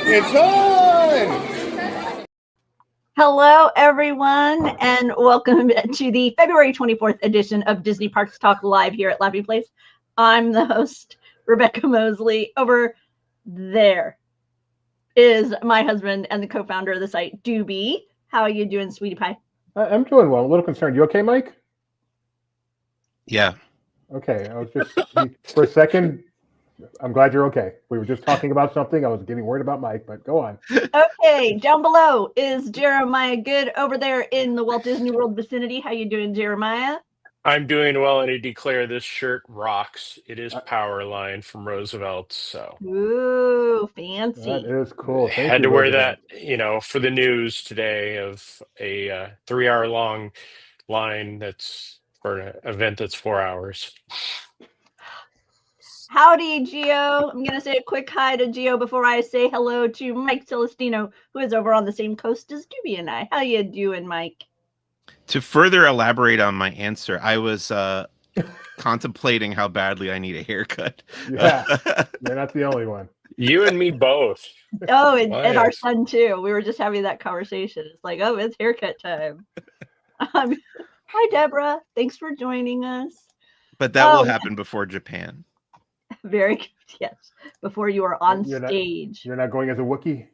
It's on! Hello, everyone, and welcome to the February 24th edition of Disney Parks Talk Live here at Laffy Place. I'm the host, Rebecca Mosley. Over there is my husband and the co-founder of the site, Doobie. How are you doing, sweetie pie? I'm doing well. I'm a little concerned. You okay, Mike? Yeah. Okay. I was just, for a second, I'm glad you're okay. We were just talking about something. I was getting worried about Mike, but go on. Okay, down below is Jeremiah Good over there in the Walt Disney World vicinity. How you doing, Jeremiah? I'm doing well, and I declare this shirt rocks. It is Powerline from Roosevelt, so Ooh, fancy. That is cool. Thank had you, to wear Roosevelt. that, for the news today of a 3-hour long line that's for an event that's 4 hours. Howdy, Gio. I'm going to say a quick hi to Gio before I say hello to Mike Celestino, who is over on the same coast as Doobie and I. How you doing, Mike? To further elaborate on my answer, I was contemplating how badly I need a haircut. Yeah, you're not the only one. You and me both. Oh, and our son, too. We were just having that conversation. It's like, oh, it's haircut time. Hi, Deborah. Thanks for joining us. But that will happen before Japan. Very good. Yes, before you are on stage. You're not going as a Wookiee?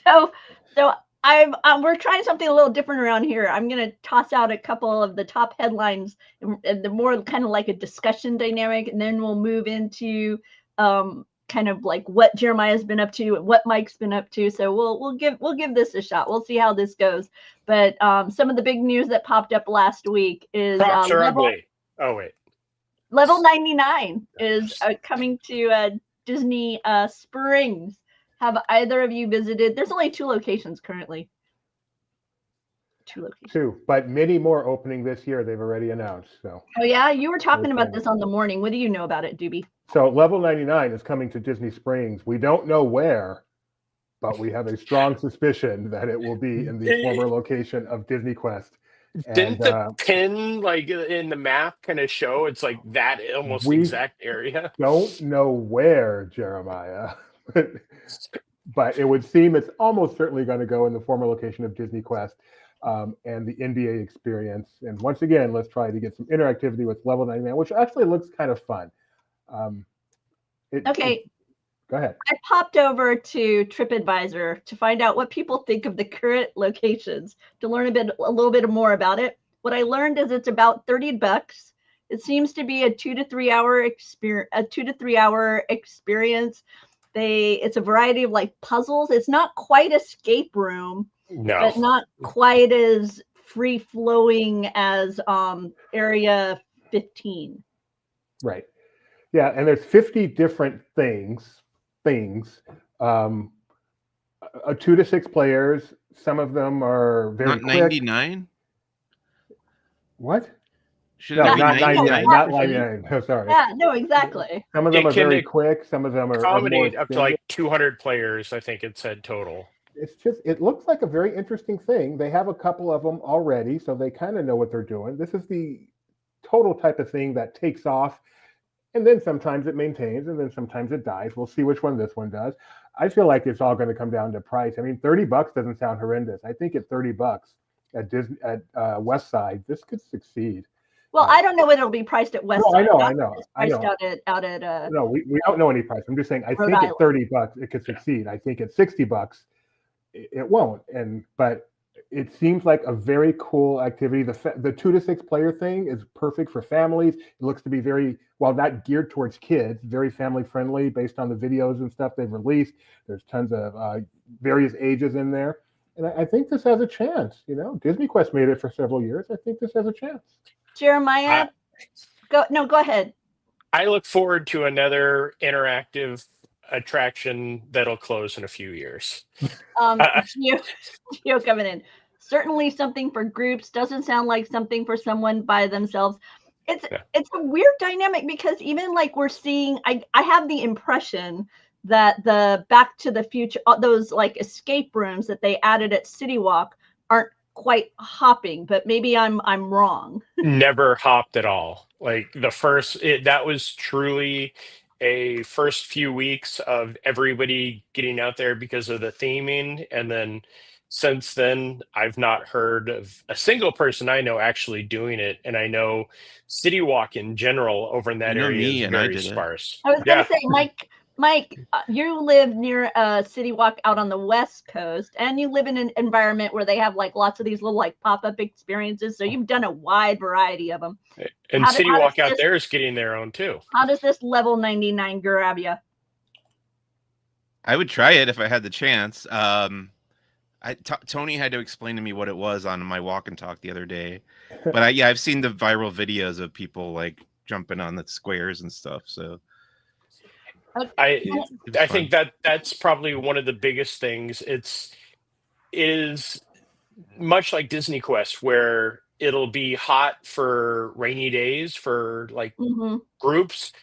So we're trying something a little different around here. I'm going to toss out a couple of the top headlines and the more kind of like a discussion dynamic, and then we'll move into kind of like what Jeremiah's been up to and what Mike's been up to. So we'll give this a shot. We'll see how this goes. But some of the big news that popped up last week is Props are ugly. Oh, wait. Level 99 is coming to Disney Springs. Have either of you visited? There's only 2 locations currently. 2 locations. 2, but many more opening this year. They've already announced. So. Oh yeah, you were talking about this on the morning. What do you know about it, Doobie? So Level 99 is coming to Disney Springs. We don't know where, but we have a strong suspicion that it will be in the former location of Disney Quest. Didn't the pin like in the map kind of show it's like that almost exact area? Don't know where, Jeremiah, but it would seem it's almost certainly going to go in the former location of Disney Quest and the NBA experience. And once again, let's try to get some interactivity with Level 99, which actually looks kind of fun. Go ahead. I popped over to TripAdvisor to find out what people think of the current locations, to learn a little bit more about it. What I learned is it's about $30. It seems to be a 2 to 3 hour experience. It's a variety of like puzzles. It's not quite escape room, but not quite as free flowing as Area 15. Right. Yeah, and there's 50 different things. 2 to 6 players. Some of them are very not quick. 99. What? Should no, it be not 99? Not 99. Oh, sorry. Yeah, no, exactly. Some of them are very quick. Some of them are accommodate up to like 200 players. I think it said total. It looks like a very interesting thing. They have a couple of them already, so they kind of know what they're doing. This is the total type of thing that takes off. And then sometimes it maintains, and then sometimes it dies. We'll see which one this one does. I feel like it's all going to come down to price. I mean, $30 doesn't sound horrendous. I think at $30 at Disney West Side, this could succeed. Well, I don't know what it'll be priced at West Side. I know. Out at no, we don't know any price. I'm just saying. I think at $30 it could succeed. I think at $60 it won't. But it seems like a very cool activity. The 2 to 6 player thing is perfect for families. It looks to be very, well, not geared towards kids, very family friendly based on the videos and stuff they've released. There's tons of various ages in there. And I think this has a chance. Disney Quest made it for several years. I think this has a chance. Jeremiah, go ahead. I look forward to another interactive attraction that'll close in a few years. Gio coming in. Certainly something for groups. Doesn't sound like something for someone by themselves. It's a weird dynamic because even like we're seeing, I have the impression that the Back to the Future, those like escape rooms that they added at City Walk aren't quite hopping, but maybe I'm wrong. Never hopped at all. Like the first, that was truly a first few weeks of everybody getting out there because of the theming, and then since then I've not heard of a single person I know actually doing it, and I know City Walk in general over in that You know area me, is and I very did it. sparse. I was Yeah. gonna say, Mike, you live near City Walk out on the West Coast, and you live in an environment where they have like lots of these little like pop-up experiences. So you've done a wide variety of them. And City Walk out there is getting their own too. How does this level 99 grab you? I would try it if I had the chance. Tony had to explain to me what it was on my walk and talk the other day, but I've seen the viral videos of people like jumping on the squares and stuff. So I think that's probably one of the biggest things. It is much like Disney Quest, where it'll be hot for rainy days for like groups.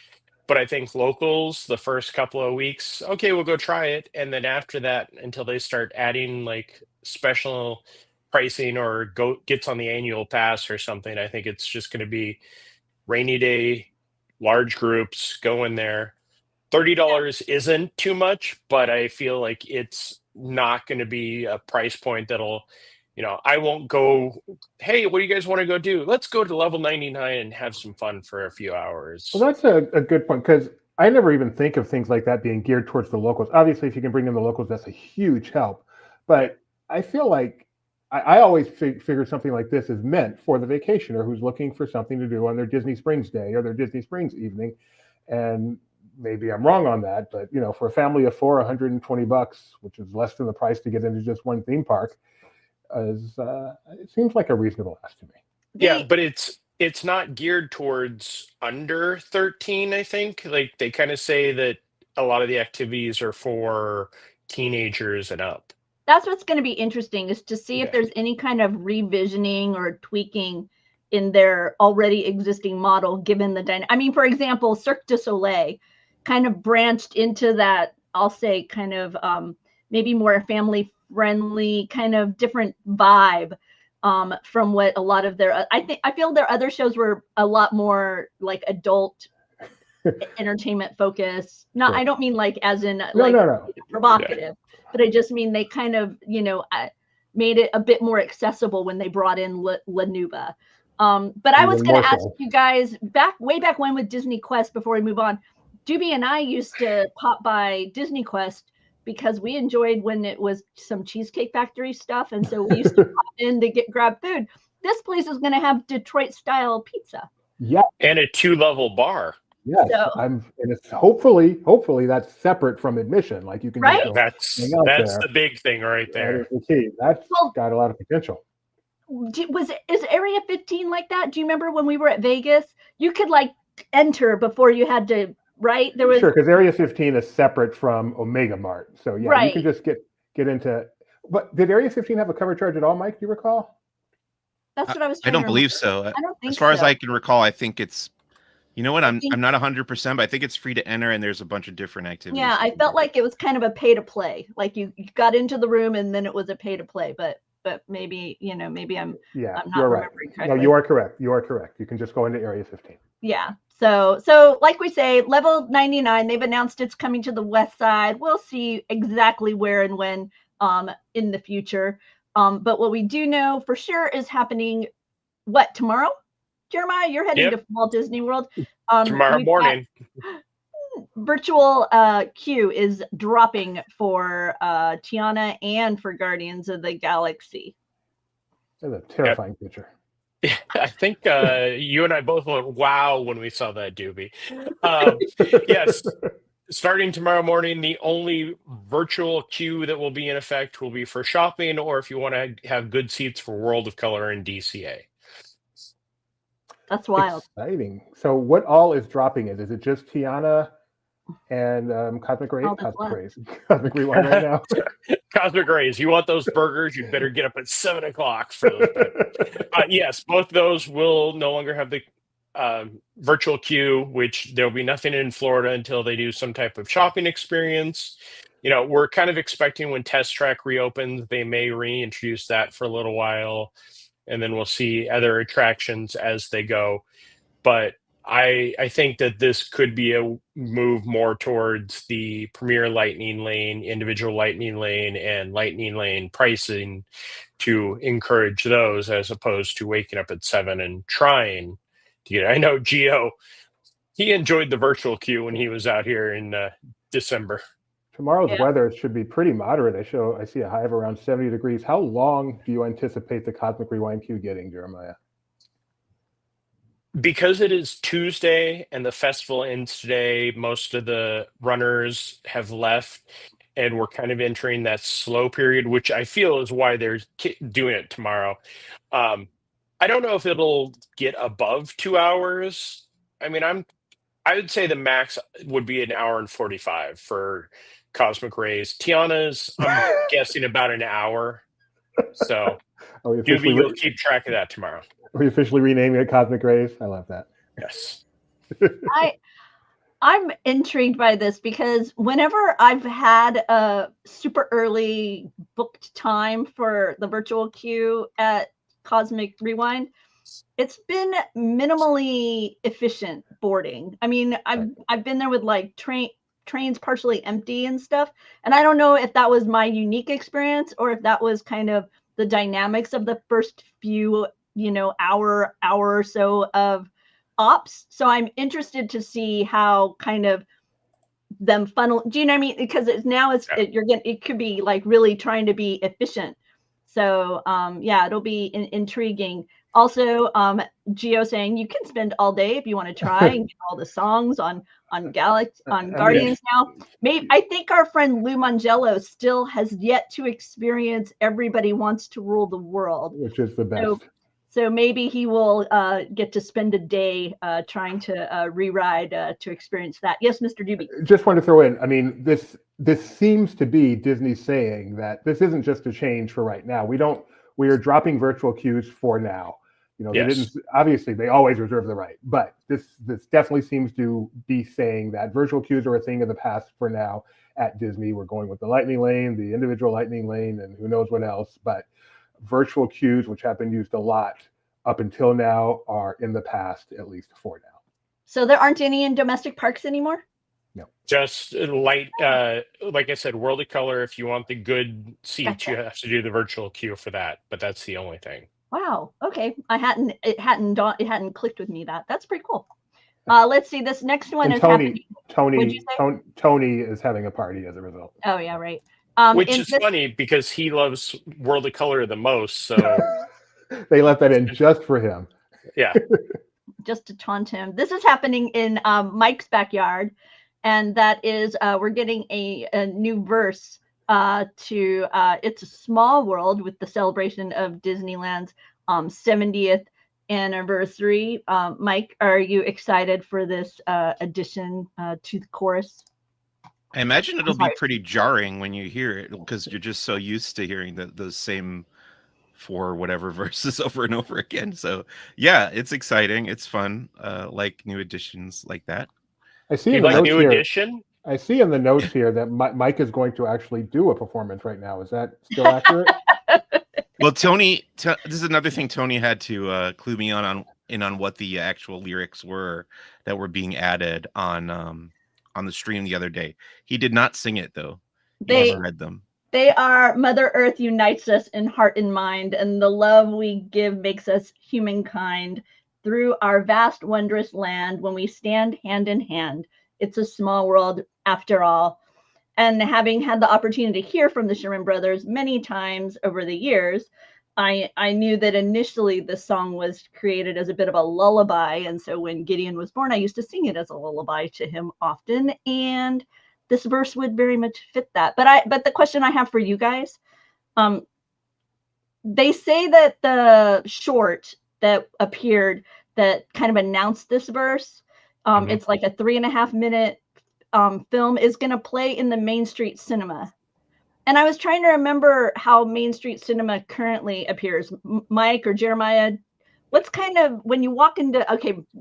But I think locals, the first couple of weeks, okay, we'll go try it. And then after that, until they start adding like special pricing or gets on the annual pass or something, I think it's just going to be rainy day, large groups, go in there. $30 isn't too much, but I feel like it's not going to be a price point that'll, I won't go, hey, what do you guys want to go do? Let's go to level 99 and have some fun for a few hours. Well, that's a good point, because I never even think of things like that being geared towards the locals. Obviously, if you can bring in the locals, that's a huge help. But I feel like I always figure something like this is meant for the vacationer who's looking for something to do on their Disney Springs day or their Disney Springs evening. And maybe I'm wrong on that, but for a family of four, $120, which is less than the price to get into just one theme park, it seems like a reasonable ask to me. Yeah, but it's not geared towards under 13, I think. Like they kind of say that a lot of the activities are for teenagers and up. That's what's going to be interesting, is to see if there's any kind of revisioning or tweaking in their already existing model, given the I mean, for example, Cirque du Soleil kind of branched into that, I'll say, kind of maybe more family friendly, kind of different vibe from what a lot of their I feel their other shows were a lot more like adult entertainment focused. Not, I don't mean like as in like provocative, but I just mean they kind of made it a bit more accessible when they brought in La Nuba. But I was going to ask you guys way back when with Disney Quest, before we move on, Doobie and I used to pop by Disney Quest because we enjoyed when it was some Cheesecake Factory stuff. And so we used to pop in to grab food. This place is going to have Detroit style pizza. Yeah. And a 2-level bar. Yes. So, and it's hopefully that's separate from admission. Like you can that's the big thing right there. That is the key. That's got a lot of potential. Is Area 15 like that? Do you remember when we were at Vegas? You could like enter before you had to, right? There was because Area 15 is separate from Omega Mart. So you can just get into. But did Area 15 have a cover charge at all, Mike? Do you recall? That's what I was. I don't believe so. I don't think as far as I can recall, I think it's. You know what? I'm not 100%, but I think it's free to enter, and there's a bunch of different activities. Yeah, I felt like it was kind of a pay to play. Like you got into the room, and then it was a pay to play. But maybe maybe I'm not remembering correctly. No, you are correct. You are correct. You can just go into Area 15. Yeah. So like we say, level 99, they've announced it's coming to the west side. We'll see exactly where and when in the future. But what we do know for sure is happening tomorrow? Jeremiah, you're heading to Walt Disney World. Tomorrow morning. Virtual queue is dropping for Tiana and for Guardians of the Galaxy. That's a terrifying picture. Yeah, I think you and I both went, wow, when we saw that, Doobie. Yes, starting tomorrow morning, the only virtual queue that will be in effect will be for shopping, or if you want to have good seats for World of Color and DCA. That's wild. Exciting. So what all is dropping it? Is it just Tiana and Cosmic Rays? Cosmic Rewind right now. Cosmic Rays. You want those burgers, you better get up at 7:00 for those. Yes, both those will no longer have the virtual queue, which there'll be nothing in Florida until they do some type of shopping experience. We're kind of expecting when Test Track reopens, they may reintroduce that for a little while. And then we'll see other attractions as they go. But I think that this could be a move more towards the Premier Lightning Lane, individual Lightning Lane, and Lightning Lane pricing to encourage those, as opposed to waking up at 7 and trying to get. I know Gio, he enjoyed the virtual queue when he was out here in December. Tomorrow's weather should be pretty moderate. I see a high of around 70 degrees. How long do you anticipate the Cosmic Rewind queue getting, Jeremiah? Because it is Tuesday and the festival ends today, most of the runners have left, and we're kind of entering that slow period, which I feel is why they're doing it tomorrow. I don't know if it'll get above 2 hours. I mean, I would say the max would be an hour and 45 for Cosmic Rays. Tiana's, I'm guessing about an hour. So you'll keep track of that tomorrow. Are we officially renaming it Cosmic Rays? I love that. Yes. I'm intrigued by this because whenever I've had a super early booked time for the virtual queue at Cosmic Rewind, it's been minimally efficient boarding. I mean, I've been there with like trains partially empty and stuff, and I don't know if that was my unique experience or if that was kind of the dynamics of the first few hour or so of ops. So I'm interested to see how kind of them funnel. Do you know what I mean? Because it could be like really trying to be efficient. So it'll be intriguing. Also, Gio saying you can spend all day if you want to try and get all the songs on Guardians now. Maybe I think our friend Lou Mangello still has yet to experience Everybody Wants to Rule the World, which is the best. So maybe he will get to spend a day trying to re-ride to experience that. Yes, Mr. Doobie. Just wanted to throw in, I mean, this seems to be Disney saying that this isn't just a change for right now. We are dropping virtual queues for now. They didn't, obviously they always reserve the right, but this definitely seems to be saying that virtual queues are a thing of the past for now at Disney. We're going with the Lightning Lane, the individual Lightning Lane, and who knows what else, but virtual queues, which have been used a lot up until now, are in the past, at least for now. So there aren't any in domestic parks anymore? No. Just like I said, World of Color, if you want the good seats, you have to do the virtual queue for that, but that's the only thing. Wow. Okay. It hadn't clicked with me that's pretty cool. Let's see. This next one is happening. Tony is having a party as a result. Oh yeah, right. Which is funny because he loves World of Color the most. So they left that in just for him. Yeah. Just to taunt him. This is happening in Mike's backyard, and that is we're getting a new verse to It's a Small World with the celebration of Disneyland's 70th anniversary. Mike, are you excited for this addition to the chorus? I imagine it'll be pretty jarring when you hear it because you're just so used to hearing those same 4 whatever verses over and over again. So yeah, it's exciting. It's fun. Like new additions like that. I see in the notes here. I see in the notes here that Mike is going to actually do a performance right now. Is that still accurate? Well, Tony, this is another thing Tony had to clue me on what the actual lyrics were that were being added on the stream the other day. He did not sing it though. He read them. They are Mother Earth unites us in heart and mind, and the love we give makes us humankind. Through our vast, wondrous land, when we stand hand in hand, it's a small world after all. And having had the opportunity to hear from the Sherman Brothers many times over the years, I knew that initially this song was created as a bit of a lullaby. And so when Gideon was born, I used to sing it as a lullaby to him often. And this verse would very much fit that. But the question I have for you guys, they say that the short that appeared that kind of announced this verse, it's like a 3.5 minute film, is going to play in the Main Street Cinema. And I was trying to remember how Main Street Cinema currently appears. Mike or Jeremiah, what's kind of, when you walk into,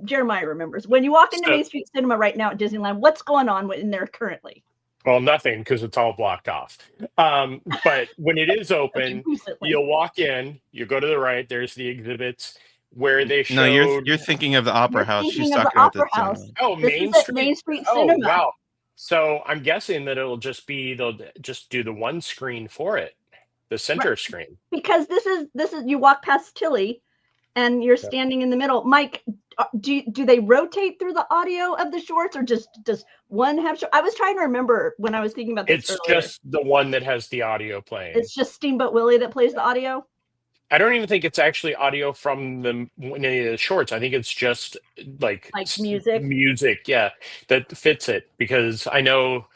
Jeremiah remembers, when you walk into Main Street Cinema right now at Disneyland, what's going on in there currently? Well, nothing, because it's all blocked off. But when it is open, you'll walk in, you go to the right, there's the exhibits. where they showed. No, you're thinking of the Opera House. She's thinking of talking the about the Opera House. cinema. Oh, This Main is at Street. Main Street Oh, Cinema. wow. So I'm guessing that they'll just do the one screen for it, the center screen. Because this is you walk past Tilly, and you're standing in the middle. Mike, do they rotate through the audio of the shorts, or just does one have? I was trying to remember when I was thinking about this. It's earlier. just the one that has the audio playing. It's just Steamboat Willie that plays the audio. I don't even think it's actually audio from any of the shorts. I think it's just like music. Music, yeah, that fits it, because I know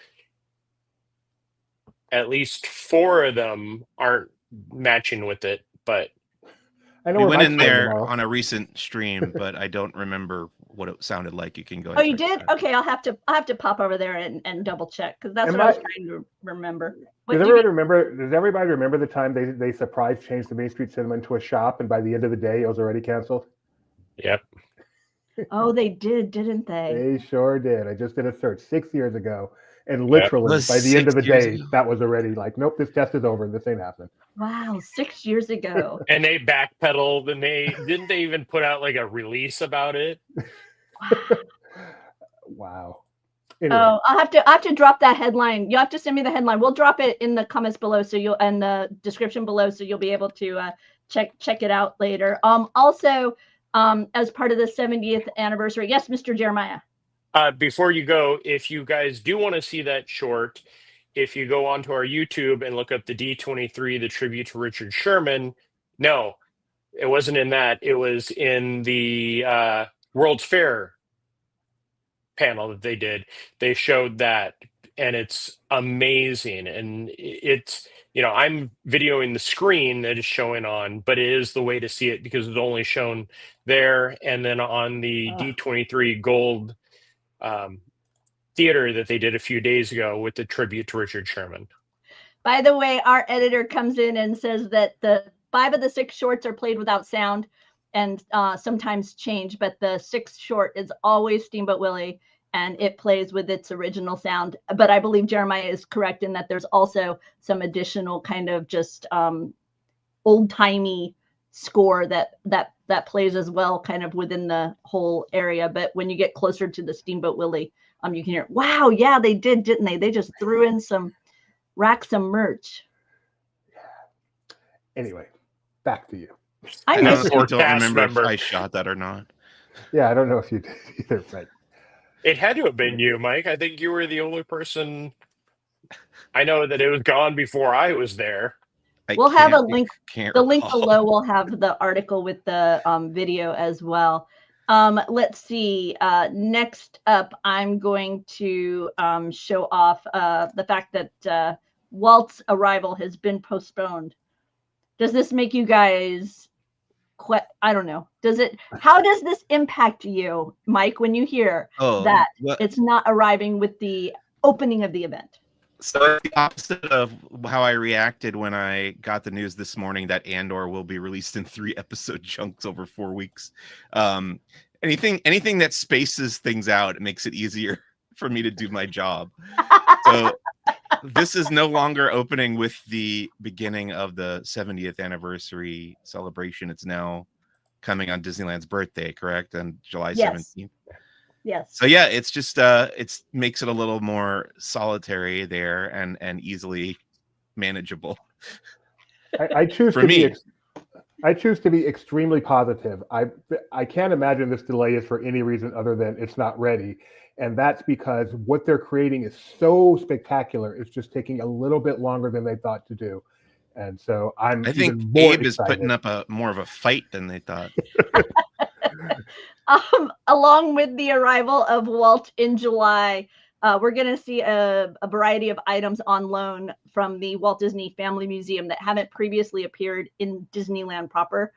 at least 4 of them aren't matching with it, but I know we where went Mike's in going there tomorrow. on a recent stream, but I don't remember what it sounded like. You can go. Oh, you did? Okay, I'll have to pop over there and double check, because that's what I was trying to remember. Does everybody remember the time they surprise changed the Main Street Cinema into a shop, and by the end of the day it was already canceled? Yep. Oh, they did, didn't they? They sure did. I just did a search 6 years ago, and literally by the end of the day, that was already like, nope, this test is over. This ain't happening. Wow, 6 years ago. And they backpedaled, and they even put out like a release about it. Wow. Anyway. Oh, I have to drop that headline. You have to send me the headline. We'll drop it in the comments below, and the description below, so you'll be able to check it out later. Also, as part of the 70th anniversary. Yes, Mr. Jeremiah. Before you go, if you guys do want to see that short, if you go onto our YouTube and look up the D23, the tribute to Richard Sherman, no, it wasn't in that. It was in the World's Fair panel that they did. They showed that, and it's amazing. And it's, I'm videoing the screen that is showing on, but it is the way to see it, because it's only shown there. And then on the D23 Gold theater that they did a few days ago with the tribute to Richard Sherman. By the way, our editor comes in and says that the 5 of the 6 shorts are played without sound and sometimes change, but the 6th short is always Steamboat Willie, and it plays with its original sound. But I believe Jeremiah is correct in that there's also some additional kind of just old-timey score that plays as well, kind of within the whole area. But when you get closer to the Steamboat Willie, you can hear, wow, yeah, they did, didn't they? They just threw in some merch. Anyway, back to you. I don't remember if I shot that or not. Yeah, I don't know if you did either, but it had to have been you, Mike. I think you were the only person. I know that it was gone before I was there. We'll have a link. The link below will have the article with the video as well. Let's see. Next up, I'm going to show off the fact that Walt's arrival has been postponed. Does this make you guys I don't know. How does this impact you, Mike, when you hear that it's not arriving with the opening of the event? So it's the opposite of how I reacted when I got the news this morning that Andor will be released in 3 episode chunks over 4 weeks. Anything that spaces things out, it makes it easier for me to do my job. So this is no longer opening with the beginning of the 70th anniversary celebration. It's now coming on Disneyland's birthday, correct? On July 17th. Yes. So yeah, it's just it makes it a little more solitary there and easily manageable. I choose to be extremely positive. I can't imagine this delay is for any reason other than it's not ready. And that's because what they're creating is so spectacular. It's just taking a little bit longer than they thought to do. And so I think Gabe is putting up more of a fight than they thought. Along with the arrival of Walt in July, we're going to see a variety of items on loan from the Walt Disney Family Museum that haven't previously appeared in Disneyland proper.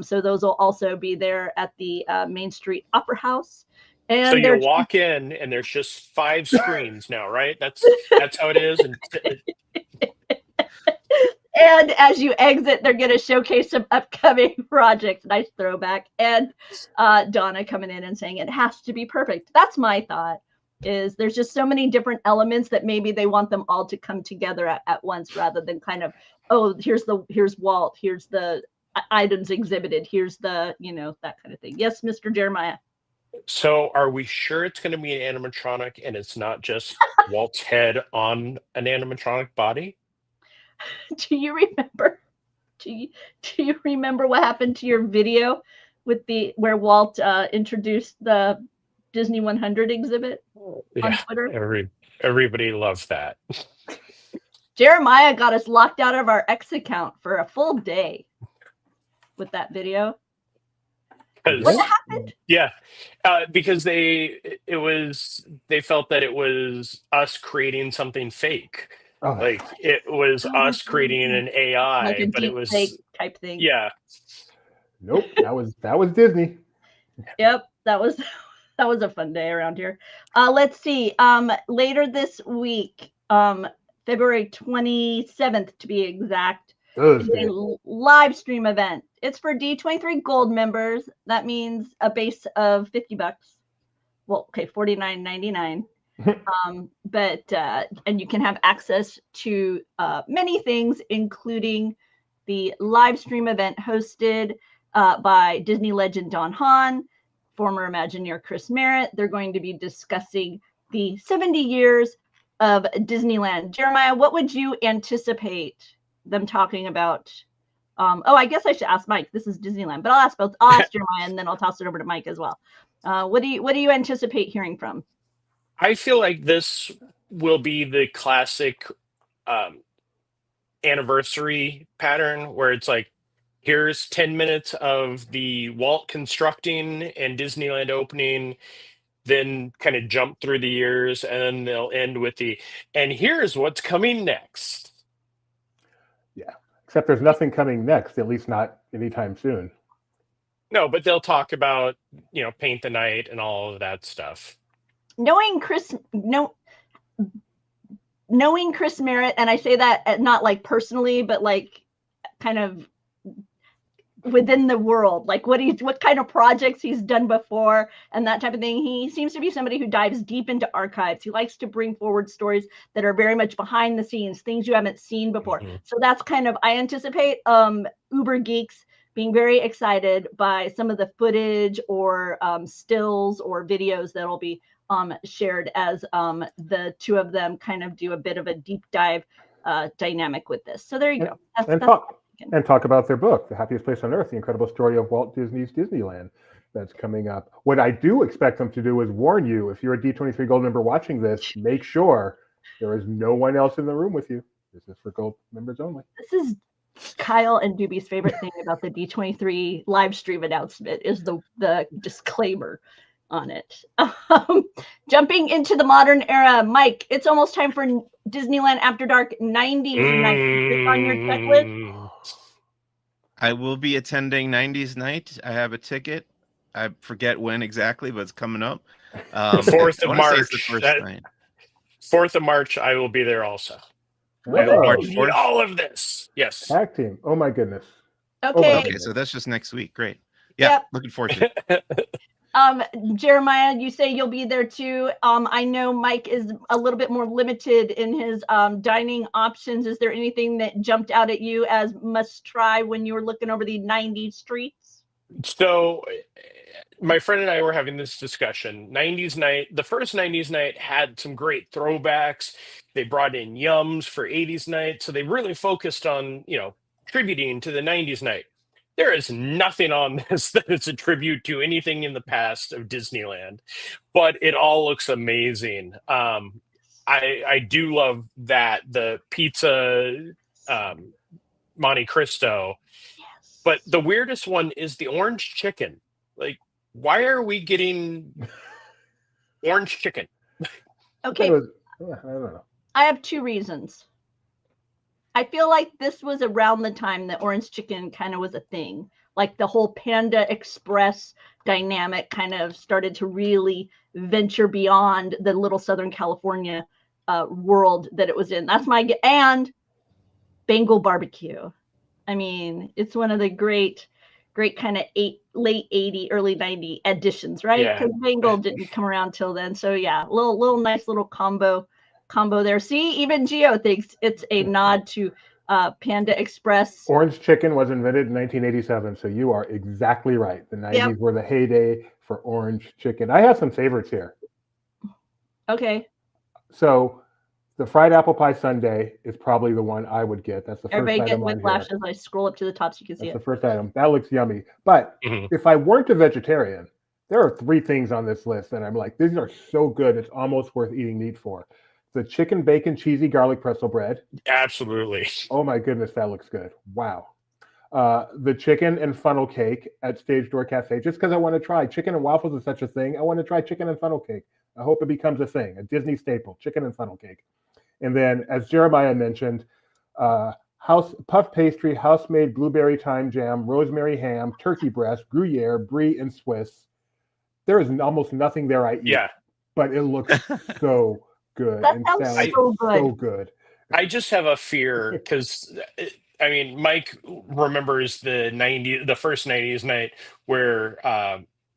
So those will also be there at the Main Street Opera House. And so you walk in and there's just 5 screens now, right? That's how it is. And as you exit, they're going to showcase some upcoming projects. Nice throwback. And Donna coming in and saying it has to be perfect. That's my thought. Is there's just so many different elements that maybe they want them all to come together at once, rather than kind of, oh, here's Walt, here's the items exhibited. Here's the, that kind of thing. Yes, Mr. Jeremiah. So are we sure it's going to be an animatronic and it's not just Walt's head on an animatronic body? Do you remember? Do you remember what happened to your video with where Walt introduced the Disney 100 exhibit on Twitter? Everybody loves that. Jeremiah got us locked out of our X account for a full day with that video. What happened? Yeah, because they felt that it was us creating something fake. Oh. Like it was us creating an AI, like a but it was fake type thing. Yeah. Nope, that was Disney. Yep, that was a fun day around here. Let's see. Later this week, February 27th to be exact, is a live stream event. It's for D23 Gold members. That means a base of $50. Well, okay, $49.99. But and you can have access to many things, including the live stream event hosted by Disney legend Don Hahn, former Imagineer Chris Merritt. They're going to be discussing the 70 years of Disneyland. Jeremiah, what would you anticipate them talking about? I guess I should ask Mike. This is Disneyland, but I'll ask both. I'll ask Jeremiah, and then I'll toss it over to Mike as well. What do you anticipate hearing from? I feel like this will be the classic anniversary pattern where it's like, here's 10 minutes of the Walt constructing and Disneyland opening, then kind of jump through the years, and then they'll end with and here's what's coming next. Yeah, except there's nothing coming next, at least not anytime soon. No, but they'll talk about, Paint the Night and all of that stuff. Knowing Chris Merritt, and I say that not like personally, but like kind of within the world, like what kind of projects he's done before and that type of thing. He seems to be somebody who dives deep into archives. He likes to bring forward stories that are very much behind the scenes, things you haven't seen before. Mm-hmm. So that's kind of, I anticipate Uber geeks being very excited by some of the footage or stills or videos that'll be shared as the two of them kind of do a bit of a deep dive dynamic with this. So there you go. And talk about their book, The Happiest Place on Earth, The Incredible Story of Walt Disney's Disneyland, that's coming up. What I do expect them to do is warn you, if you're a D23 Gold member watching this, make sure there is no one else in the room with you. This is for Gold members only. This is Kyle and Doobie's favorite thing about the D23 live stream announcement is the disclaimer on it. Jumping into the modern era, Mike, it's almost time for Disneyland After Dark 90s night. Is this on your checklist? I will be attending 90s night. I have a ticket. I forget when exactly, but it's coming up. 4th of March. 4th of March, I will be there also. March 4th? All of this. Yes. Tag team. Oh my goodness. Okay. So that's just next week. Great. Yeah. Yep. Looking forward to it. Jeremiah, you say you'll be there too. I know Mike is a little bit more limited in his dining options. Is there anything that jumped out at you as must try when you were looking over the 90s streets? So my friend and I were having this discussion. 90s night, the first 90s night had some great throwbacks. They brought in yums for 80s night. So they really focused on, tributing to the 90s night. There is nothing on this that is a tribute to anything in the past of Disneyland, but it all looks amazing. I do love that the pizza Monte Cristo, but the weirdest one is the orange chicken. Like, why are we getting orange chicken? Okay, I don't know. I have two reasons. I feel like this was around the time that orange chicken kind of was a thing. Like the whole Panda Express dynamic kind of started to really venture beyond the little Southern California world that it was in. That's and Bengal barbecue. I mean, it's one of the great kind of late 80, early 90 editions, right? Because Bengal didn't come around till then. So yeah, little nice little combo there. See, even Gio thinks it's a nod to Panda Express. Orange chicken was invented in 1987, so you are exactly right. The 90s were the heyday for orange chicken. I have some favorites here. Okay. So the fried apple pie sundae is probably the one I would get. That's the Everybody first item get on whiplash here. as I scroll up to the top so you can see That's it. the first item. That looks yummy. But if I weren't a vegetarian, there are 3 things on this list that I'm like, these are so good, it's almost worth eating meat for. The chicken bacon cheesy garlic pretzel bread. Absolutely. Oh my goodness, that looks good. Wow. The chicken and funnel cake at Stage Door Cafe, just because I want to try. Chicken and waffles is such a thing. I want to try chicken and funnel cake. I hope it becomes a thing, a Disney staple, chicken and funnel cake. And then, as Jeremiah mentioned, house puff pastry, house-made blueberry thyme jam, rosemary ham, turkey breast, Gruyere, brie, and Swiss. There is almost nothing there I eat. Yeah. But it looks so good. That and sounds so good. I just have a fear because I mean, Mike remembers the first 90s night where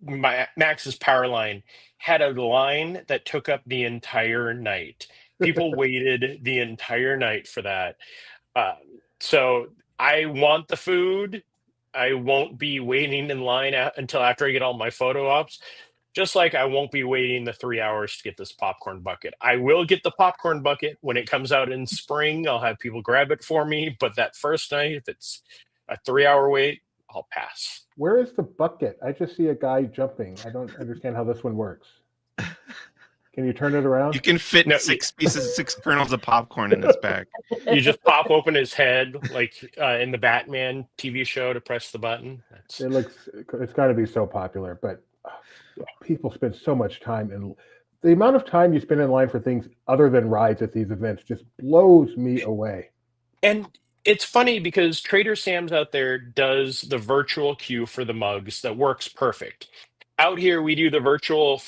Max's power line had a line that took up the entire night. People waited the entire night for that. So I want the food. I won't be waiting in line until after I get all my photo ops. Just like I won't be waiting the 3 hours to get this popcorn bucket. I will get the popcorn bucket when it comes out in spring. I'll have people grab it for me. But that first night, if it's a 3-hour wait, I'll pass. Where is the bucket? I just see a guy jumping. I don't understand how this one works. Can you turn it around? You can fit 6 kernels of popcorn in his bag. You just pop open his head like in the Batman TV show to press the button. It's got to be so popular, but people spend so much time, and the amount of time you spend in line for things other than rides at these events just blows me away. And it's funny because Trader Sam's out there does the virtual queue for the mugs that works perfect. Out here, we do the virtual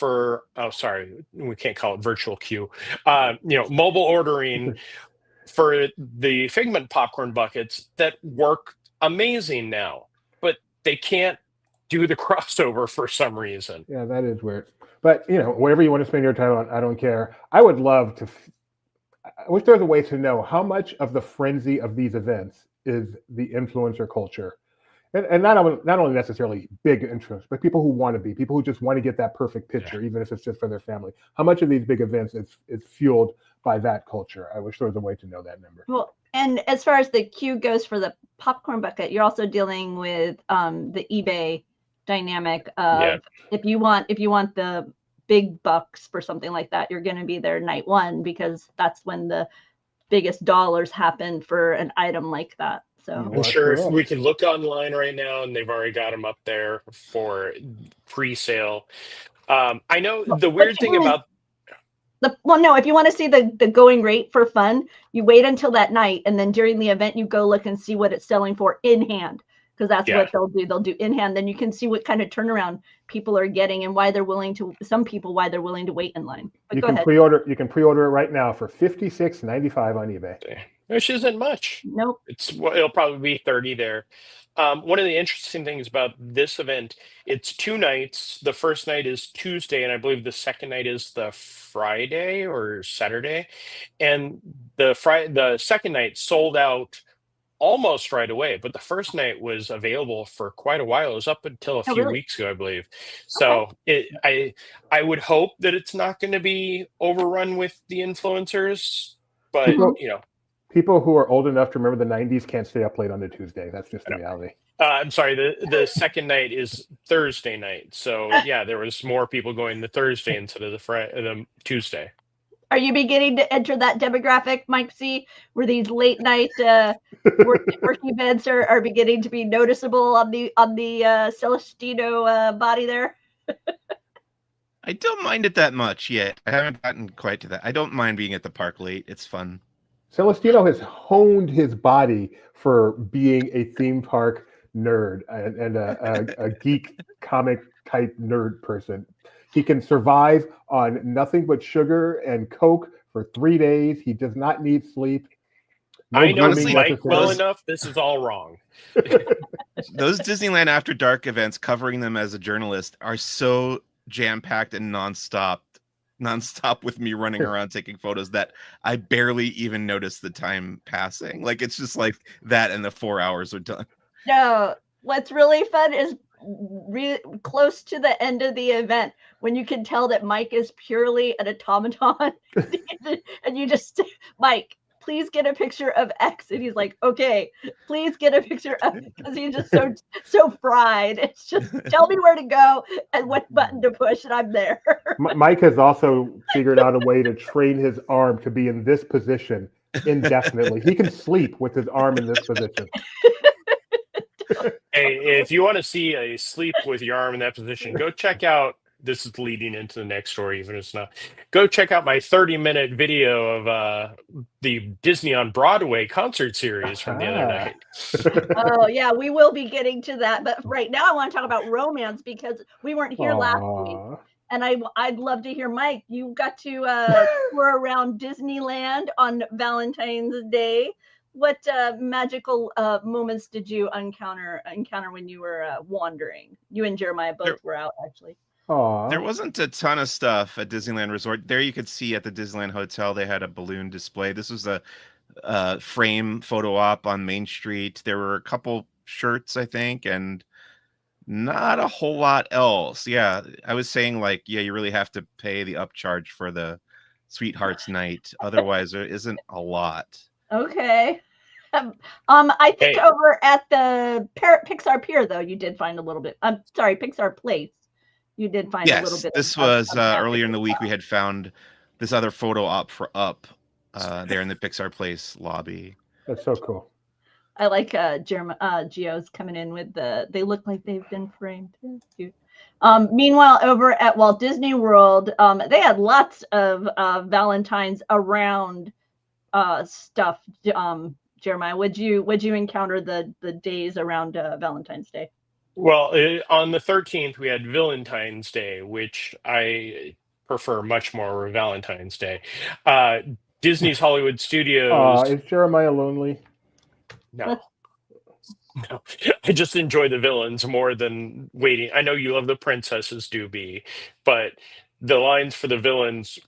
we can't call it virtual queue. Mobile ordering for the Figment popcorn buckets that work amazing now, but they can't do the crossover for some reason. Yeah, that is weird. But whatever you want to spend your time on, I don't care. I would love to. I wish there was a way to know how much of the frenzy of these events is the influencer culture. And not only necessarily big influencers, but people who want to be, people who just want to get that perfect picture, even if it's just for their family. How much of these big events is fueled by that culture? I wish there was a way to know that number. Well, and as far as the queue goes for the popcorn bucket, you're also dealing with the eBay dynamic of if you want the big bucks for something like that, you're going to be there night one because that's when the biggest dollars happen for an item like that. So I'm sure if we can look online right now, and they've already got them up there for pre-sale. I know the weird thing about if you want to see the going rate for fun, you wait until that night, and then during the event, you go look and see what it's selling for in hand, because that's what they'll do. They'll do in hand. Then you can see what kind of turnaround people are getting and why they're willing to wait in line. But you can pre-order it right now for $56.95 on eBay. Which isn't much. Nope. It'll probably be 30 there. One of the interesting things about this event, it's 2 nights. The first night is Tuesday, and I believe the second night is the Friday or Saturday. And the second night sold out almost right away, but the first night was available for quite a while. It was up until a few weeks ago, I believe. So I would hope that it's not going to be overrun with the influencers, but people who are old enough to remember the 90s can't stay up late on a Tuesday. That's just the reality. I'm sorry. The second night is Thursday night. So there was more people going to Thursday instead of the Tuesday. Are you beginning to enter that demographic, Mike C, where these late night work events are beginning to be noticeable on the Celestino body there? I don't mind it that much yet. I haven't gotten quite to that. I don't mind being at the park late. It's fun. Celestino has honed his body for being a theme park nerd and a geek comic type nerd person. He can survive on nothing but sugar and Coke for 3 days. He does not need sleep. I know Mike well enough. This is all wrong. Those Disneyland After Dark events, covering them as a journalist, are so jam-packed and nonstop. nonstop with me running around taking photos that I barely even noticed the time passing. Like it's just like that, and the 4 hours are done. No, what's really fun is close to the end of the event when you can tell that Mike is purely an automaton, and you just, Mike, please get a picture of X, and he's like, okay, please get a picture of, because he's just so fried. It's just tell me where to go and what button to push, and I'm there. Mike has also figured out a way to train his arm to be in this position indefinitely. He can sleep with his arm in this position. Hey, if you want to see a sleep with your arm in that position, go check out. This is leading into the next story, even if it's not. Go check out my 30-minute video of the Disney on Broadway concert series from the other night. Oh yeah, we will be getting to that. But right now, I want to talk about romance because we weren't here last week, and I'd love to hear, Mike. You got to tour around Disneyland on Valentine's Day. What magical moments did you encounter when you were wandering? You and Jeremiah both were out, actually. There wasn't a ton of stuff at Disneyland Resort. There you could see at the Disneyland Hotel, they had a balloon display. This was a frame photo op on Main Street. There were a couple shirts, I think, and not a whole lot else. Yeah, I was saying, like, yeah, you really have to pay the upcharge for the Sweethearts Night. Otherwise, there isn't a lot. Okay. I think over at the Pixar Pier, though, you did find a little bit. I'm sorry, Pixar Place. You did find a little bit. This was earlier in the week. We had found this other photo op for Up there in the Pixar Place lobby. That's so cool. I like Geo's coming in with they look like they've been framed. Cute. Meanwhile, over at Walt Disney World, they had lots of Valentine's around stuff. Jeremiah, would you encounter the days around Valentine's Day? Well, on the 13th, we had Valentine's Day, which I prefer much more over Valentine's Day. Disney's Hollywood Studios. Is Jeremiah lonely? No. I just enjoy the villains more than waiting. I know you love the princesses, Doobie, but the lines for the villains,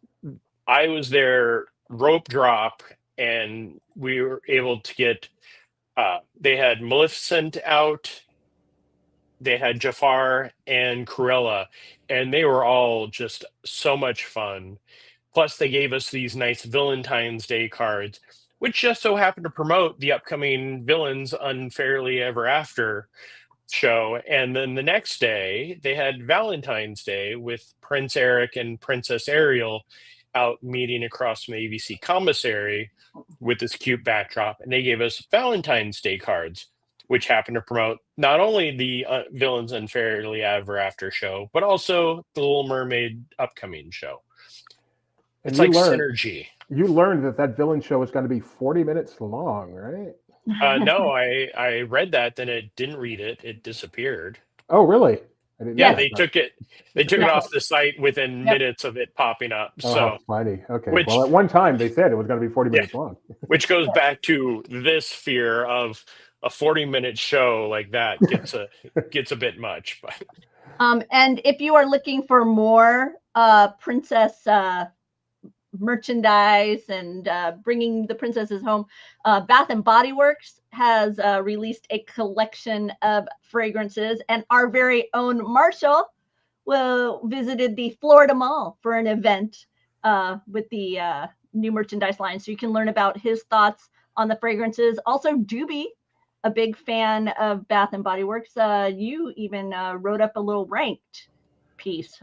I was there rope drop, and we were able to get, they had Maleficent out, they had Jafar and Cruella, and they were all just so much fun. Plus, they gave us these nice Valentine's Day cards, which just so happened to promote the upcoming Villains Unfairly Ever After show. And then the next day, they had Valentine's Day with Prince Eric and Princess Ariel out meeting across from the ABC commissary with this cute backdrop. And they gave us Valentine's Day cards, which happened to promote not only the Villains Unfairly Ever After show, but also the Little Mermaid upcoming show. It's like synergy. You learned that villain show was going to be 40 minutes long, right? No, I read that, then it didn't read it. It disappeared. Oh, really? I didn't know they took it. They took it off the site within minutes of it popping up. Oh, so how funny. Okay. Well, at one time they said it was going to be 40 minutes long. Which goes back to this fear of a 40-minute show like that gets a bit much. But and if you are looking for more princess merchandise and bringing the princesses home, Bath and Body Works has released a collection of fragrances, and our very own Marshall visited the Florida Mall for an event with the new merchandise line, so you can learn about his thoughts on the fragrances. Also, Doobie, a big fan of Bath and Body Works, you even wrote up a little ranked piece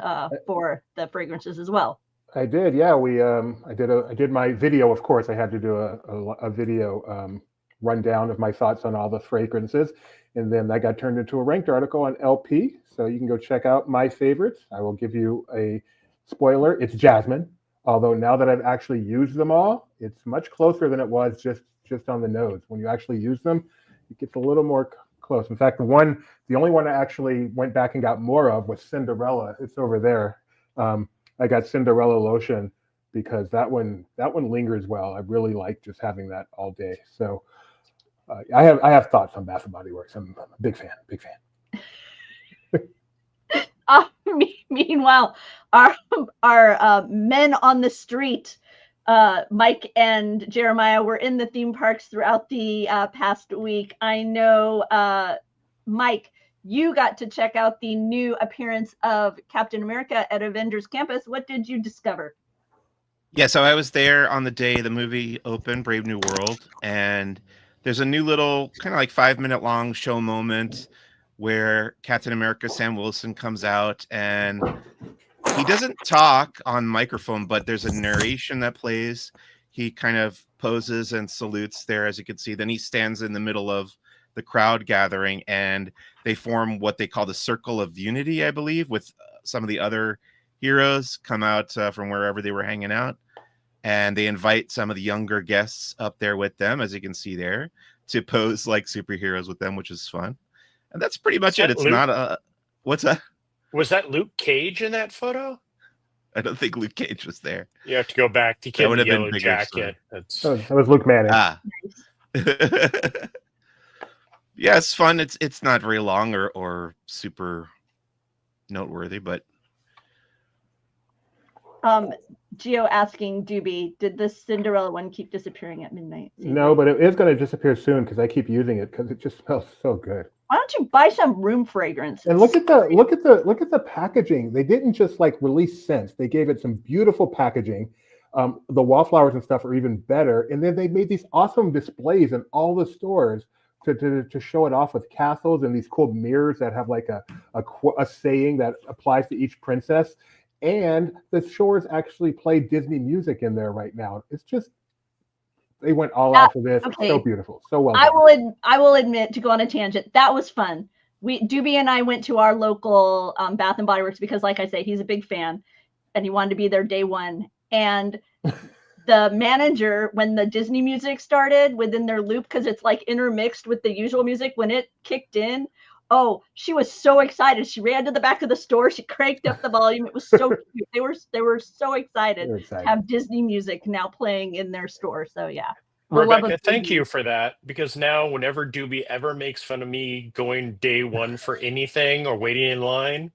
for the fragrances as well. I did, yeah. I did my video. Of course, I had to do a video rundown of my thoughts on all the fragrances, and then that got turned into a ranked article on LP. So you can go check out my favorites. I will give you a spoiler. It's jasmine. Although now that I've actually used them all, it's much closer than it was just on the nose. When you actually use them, it gets a little more close. In fact, the only one I actually went back and got more of was Cinderella. It's over there. I got Cinderella lotion because that one lingers well. I really like just having that all day. So I have thoughts on Bath and Body Works. I'm a big fan. Meanwhile, our men on the street, Mike and Jeremiah, were in the theme parks throughout the past week. I know, Mike, you got to check out the new appearance of Captain America at Avengers Campus. What did you discover? Yeah, so I was there on the day the movie opened, Brave New World, and there's a new little kind of like 5-minute long show moment where Captain America Sam Wilson comes out, and he doesn't talk on microphone, but there's a narration that plays. He kind of poses and salutes there, as you can see. Then he stands in the middle of the crowd gathering, and they form what they call the Circle of Unity, I believe, with some of the other heroes come out from wherever they were hanging out. And they invite some of the younger guests up there with them, as you can see there, to pose like superheroes with them, which is fun. And that's pretty much it. It's not a... What's that? Was that Luke Cage in that photo? I don't think Luke Cage was there. You have to go back to That would the have been yellow bigger, jacket. That was Luke Manning. Ah. Yeah, it's fun. It's not very long or super noteworthy, but Gio asking Doobie, did the Cinderella one keep disappearing at midnight? No, but it is going to disappear soon because I keep using it because it just smells so good. Why don't you buy some room fragrance? And look at the packaging. They didn't just like release scents. They gave it some beautiful packaging. The wallflowers and stuff are even better. And then they made these awesome displays in all the stores to show it off with castles and these cool mirrors that have like a saying that applies to each princess. And the stores actually play Disney music in there right now. It's just, they went all out for this. Okay. It's so beautiful. So well done. I will admit, to go on a tangent, that was fun. Doobie and I went to our local Bath and Body Works because, like I say, he's a big fan and he wanted to be there day one. And the manager, when the Disney music started within their loop, because it's like intermixed with the usual music, when it kicked in, oh, she was so excited. She ran to the back of the store. She cranked up the volume. It was so cute. They were so excited to have Disney music now playing in their store. So yeah. Rebecca, thank you for that, because now whenever Doobie ever makes fun of me going day one for anything or waiting in line,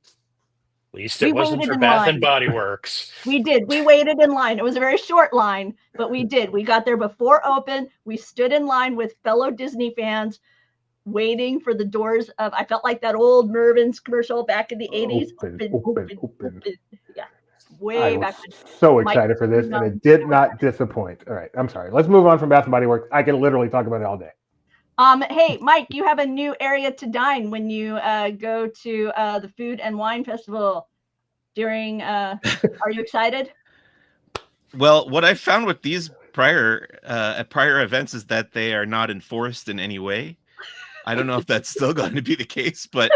at least it wasn't for Bath and Body Works. We did. We waited in line. It was a very short line, but we did. We got there before open. We stood in line with fellow Disney fans, waiting for the doors of, I felt like that old Mervyn's commercial back in the 80s. Open. Yeah. Way back then. So excited for this, and it did not disappoint. All right. I'm sorry. Let's move on from Bath and Body Works. I can literally talk about it all day. Hey, Mike, you have a new area to dine when you go to the Food and Wine Festival during, are you excited? Well, what I found with these prior events is that they are not enforced in any way. I don't know if that's still going to be the case, but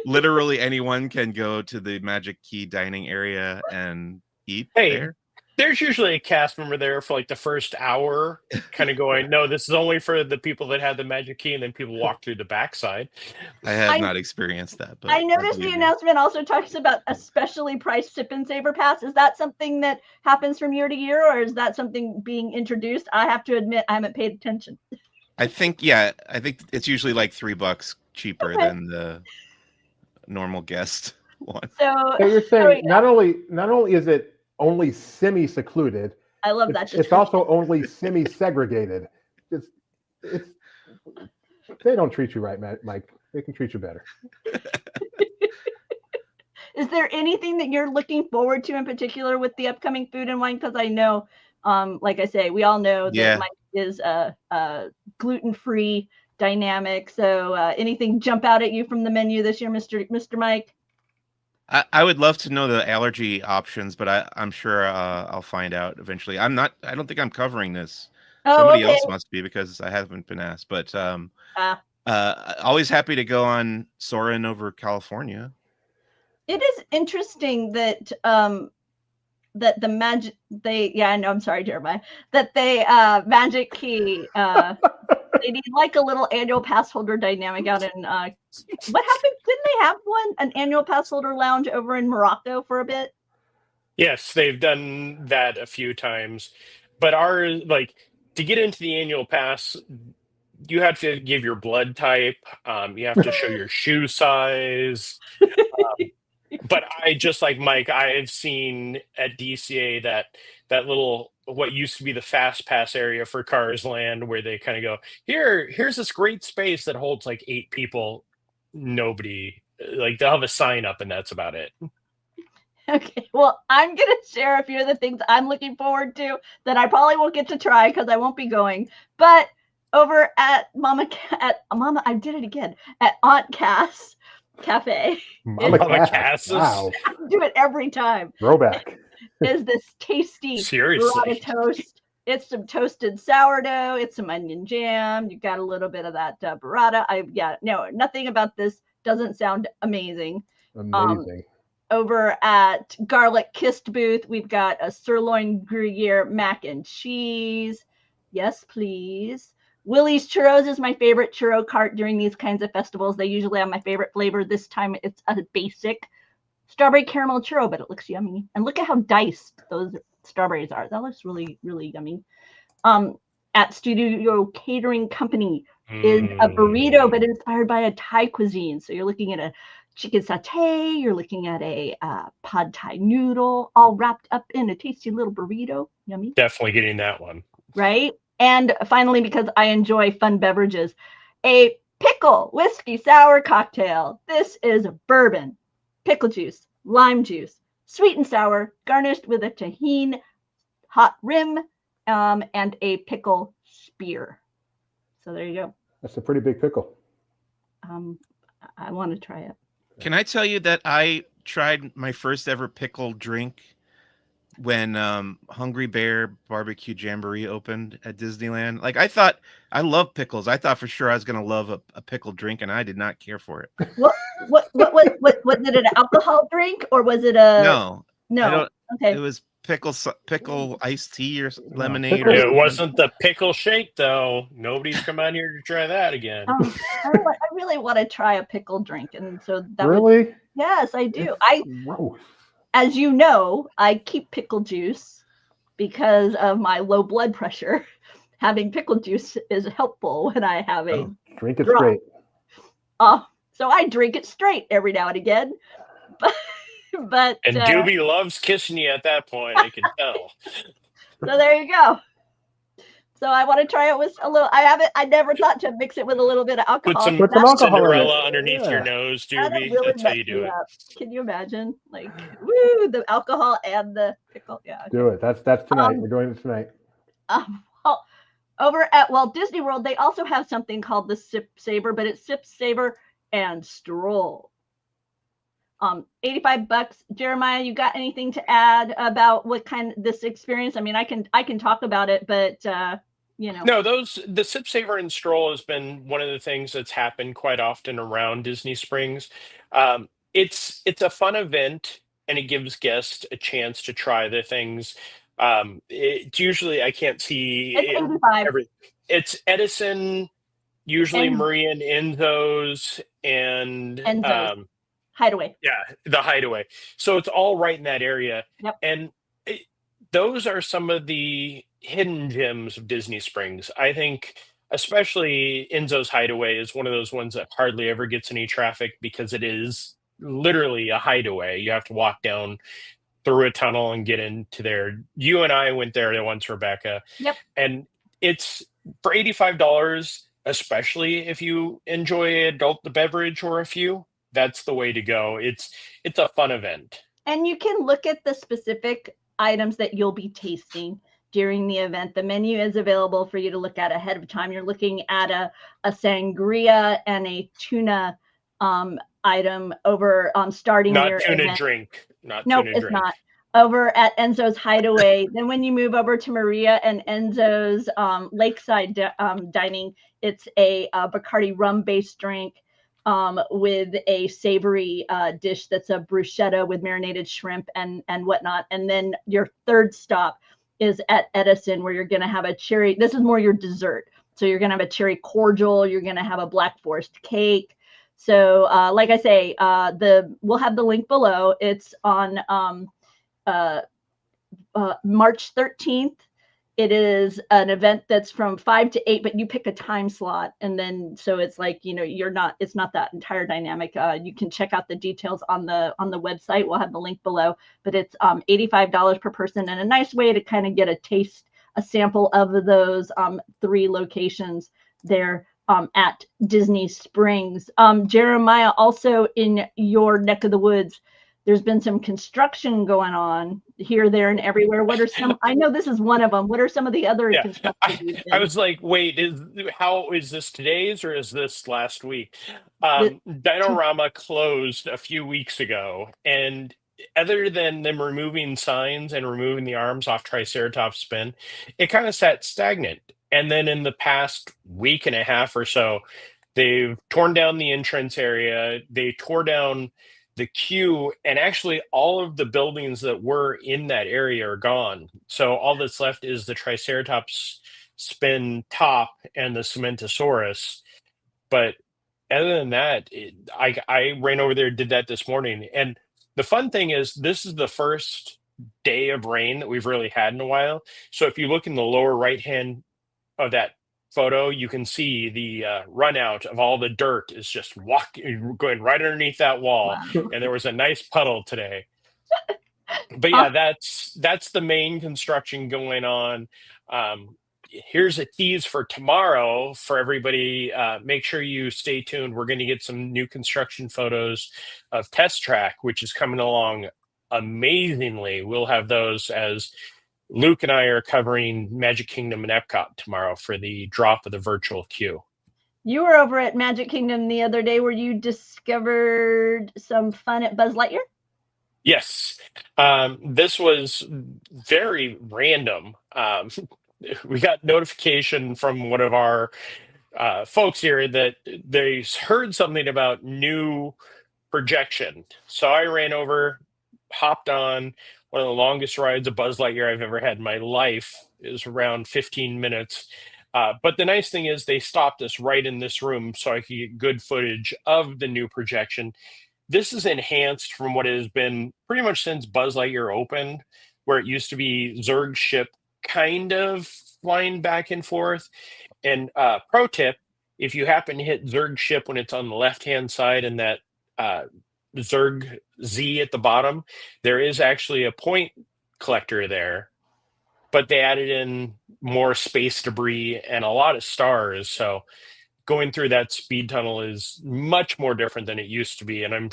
literally anyone can go to the Magic Key dining area and eat there. There's usually a cast member there for like the first hour, kind of going, no, this is only for the people that have the Magic Key, and then people walk through the backside. I have not experienced that. But I noticed the announcement also talks about a specially priced Sip and Savor Pass. Is that something that happens from year to year, or is that something being introduced? I have to admit, I haven't paid attention. I think it's usually like $3 cheaper than the normal guest one. So you're saying not only is it only semi-secluded, I love that. It's also only semi-segregated. It's they don't treat you right, Mike. They can treat you better. Is there anything that you're looking forward to in particular with the upcoming Food and Wine? Because I know, like I say, we all know that Mike is a gluten-free dynamic. So anything jump out at you from the menu this year, Mr. Mike? I would love to know the allergy options, but I'm sure I'll find out eventually. I don't think I'm covering this. Somebody else must be, because I haven't been asked. But always happy to go on Soarin' over California. It is interesting that that the magic I'm sorry, Jeremiah, that they Magic Key they need like a little annual pass holder dynamic out in what happened? Didn't they have an annual pass holder lounge over in Morocco for a bit? Yes, they've done that a few times, but to get into the annual pass, you have to give your blood type, you have to show your shoe size. But I, just like Mike, I've seen at DCA that little, what used to be the fast pass area for Cars Land, where they kind of go, here's this great space that holds like 8 people. Nobody, like, they'll have a sign up and that's about it. Okay, well, I'm gonna share a few of the things I'm looking forward to that I probably won't get to try because I won't be going. But over at I did it again, at Aunt Cass Cafe. Mama Cass. Wow. I do it every time. Throwback. Is this tasty Seriously. burrata toast? It's some toasted sourdough. It's some onion jam. You got a little bit of that burrata. Nothing about this doesn't sound amazing. Amazing. Over at Garlic Kissed booth, we've got a sirloin Gruyere mac and cheese. Yes, please. Willie's Churros is my favorite churro cart during these kinds of festivals. They usually have my favorite flavor. This time it's a basic strawberry caramel churro, but it looks yummy. And look at how diced those strawberries are. That looks really, really yummy. At Studio Catering Company is a burrito, but inspired by a Thai cuisine. So you're looking at a chicken satay, you're looking at a pad thai noodle, all wrapped up in a tasty little burrito. Yummy. Definitely getting that one. Right? And finally, because I enjoy fun beverages, a pickle whiskey sour cocktail. This is bourbon, pickle juice, lime juice, sweet and sour, garnished with a tahini hot rim, and a pickle spear. So there you go. That's a pretty big pickle. I want to try it. Can I tell you that I tried my first ever pickle drink when Hungry Bear Barbecue Jamboree opened at Disneyland? Like, I love pickles. I thought for sure I was going to love a pickle drink, and I did not care for it. What was it, an alcohol drink, or was it a... No. Okay. It was pickle iced tea or lemonade. Pickle. It wasn't the pickle shake, though. Nobody's come out here to try that again. I really want to try a pickle drink, and so that Really? Yes, I do. Gross. As you know, I keep pickle juice because of my low blood pressure. Having pickle juice is helpful when I have a Drink it drop. straight. So I drink it straight every now and again. But And Doobie loves kissing you at that point, I can tell. So there you go. So I want to try it with a little. I never thought to mix it with a little bit of alcohol. Put some alcohol in Cinderella it. underneath Yeah. your nose, That'll Doobie. really That's how mess you do me it. up. Can you imagine? Like, woo, the alcohol and the pickle. Yeah. Do it. That's tonight. We're doing it tonight. Well, over at Walt Disney World, they also have something called the Sip Saver, but it's Sip Saver and Stroll. $85. Jeremiah, you got anything to add about what kind of this experience? I mean, I can talk about it, but No, the Sip Saver and Stroll has been one of the things that's happened quite often around Disney Springs. It's a fun event, and it gives guests a chance to try the things. It's usually, I can't see it's 85. It's Edison, usually Maria and Enzo's, and Enzo's. Hideaway. Yeah, the Hideaway. So it's all right in that area. Yep. And those are some of the hidden gems of Disney Springs. I think especially Enzo's Hideaway is one of those ones that hardly ever gets any traffic because it is literally a hideaway. You have to walk down through a tunnel and get into there. You and I went there once, Rebecca. Yep. And it's for $85, especially if you enjoy adult beverage or a few. That's the way to go. It's a fun event. And you can look at the specific items that you'll be tasting during the event. The menu is available for you to look at ahead of time. You're looking at a sangria and a tuna item over starting not your tuna event. Drink. Not nope, tuna it's drink. not. Over at Enzo's Hideaway. Then when you move over to Maria and Enzo's Lakeside Dining, it's a Bacardi rum-based drink with a savory dish that's a bruschetta with marinated shrimp and whatnot. And then your third stop is at Edison, where you're going to have a cherry. This is more your dessert. So you're going to have a cherry cordial. You're going to have a Black Forest cake. So like I say, we'll have the link below. It's on March 13th it is an event that's from 5 to 8, but you pick a time slot. And then, so it's like, it's not that entire dynamic. You can check out the details on the website. We'll have the link below, but it's $85 per person, and a nice way to kind of get a sample of those 3 locations there at Disney Springs. Jeremiah, also in your neck of the woods, there's been some construction going on here, there, and everywhere. What are some? I know this is one of them. What are some of the other construction? I was like, wait, how is this today's or is this last week? Dinorama closed a few weeks ago, and other than them removing signs and removing the arms off Triceratops Spin, it kind of sat stagnant. And then in the past week and a half or so, they've torn down the entrance area. They tore down the queue, and actually all of the buildings that were in that area are gone. So all that's left is the Triceratops Spin top and the Cementosaurus. But other than that, I ran over there, did that this morning. And the fun thing is, this is the first day of rain that we've really had in a while. So if you look in the lower right hand of that photo, you can see the run out of all the dirt is just going right underneath that wall. Wow. And there was a nice puddle today. But yeah, that's the main construction going on. Here's a tease for tomorrow for everybody. Make sure you stay tuned. We're going to get some new construction photos of Test Track, which is coming along amazingly. We'll have those as Luke and I are covering Magic Kingdom and Epcot tomorrow for the drop of the virtual queue. You were over at Magic Kingdom the other day where you discovered some fun at Buzz Lightyear? Yes. This was very random. We got notification from one of our folks here that they heard something about new projection. So I ran over, hopped on. One of the longest rides of Buzz Lightyear I've ever had in my life. Is around 15 minutes. But the nice thing is they stopped us right in this room so I could get good footage of the new projection. This is enhanced from what it has been pretty much since Buzz Lightyear opened, where it used to be Zurg's ship kind of flying back and forth. And pro tip, if you happen to hit Zurg's ship when it's on the left-hand side and that Zurg Z at the bottom, there is actually a point collector there, but they added in more space debris and a lot of stars. So going through that speed tunnel is much more different than it used to be. And I'm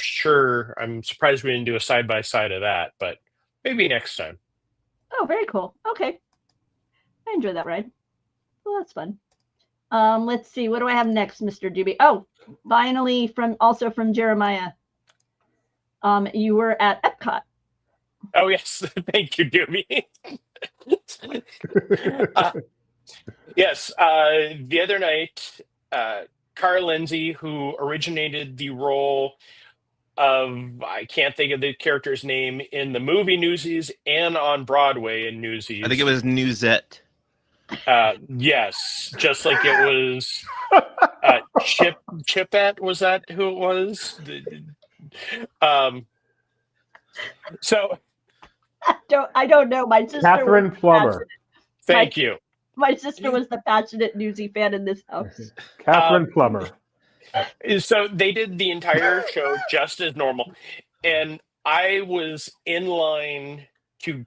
surprised we didn't do a side-by-side of that, but maybe next time. Oh, very cool. Okay. I enjoyed that ride. Well, that's fun. Let's see. What do I have next, Mr. Doobie? Oh, finally, from Jeremiah. You were at Epcot. Oh, yes. Thank you, Doobie. Yes. The other night, Cara Lindsay, who originated the role of, I can't think of the character's name, in the movie Newsies and on Broadway in Newsies. I think it was Newsette. Yes. Just like it was Chipette, was that who it was? So I don't know. My sister Catherine Plummer. Thank you. My sister was the passionate Newsy fan in this house. Catherine Plummer. So they did the entire show just as normal, and I was in line to